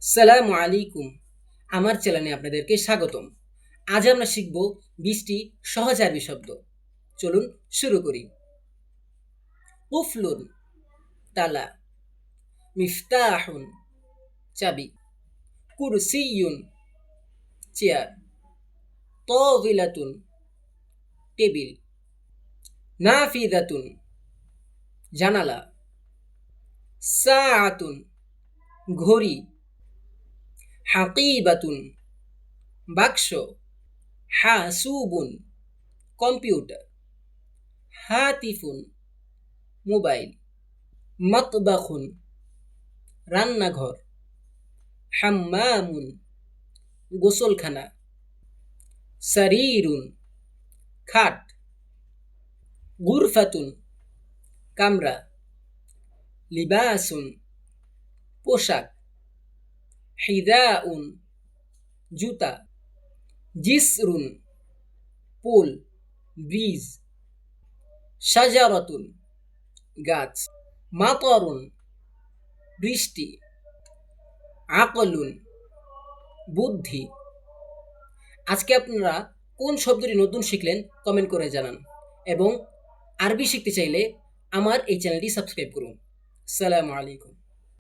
সালামু আলাইকুম। আমার চ্যানেলে আপনাদেরকে স্বাগতম। আজ আমরা শিখব 20টি সহজ আরবি শব্দ। চলুন শুরু করি। কুফলুন তালা, মিফতাহুন চাবি, কুরসিয়ুন চেয়ার, তাওবিলাতুন টেবিল, নাফিদাতুন জানালা, সাআতুন ঘড়ি, হাকিবাতুন বাক্স, হাসুবুন কম্পিউটার, হাতিফুন মোবাইল, মাতবাখুন রান্নাঘর, হাম্মামুন গোসলখানা, সারিরুন খাট, গুরফাতুন কামরা, লিবাসুন পোশাক, হিদাউন জুতা, জিসরুন পোল ব্রিজ, শাজারাতুন গাছ, মাতরুন বৃষ্টি, আকলুন বুদ্ধি। আজকে আপনারা কোন শব্দটি নতুন শিখলেন কমেন্ট করে জানান এবং আরবি শিখতে চাইলে আমার এই চ্যানেলটি সাবস্ক্রাইব করুন। আসসালামু আলাইকুম।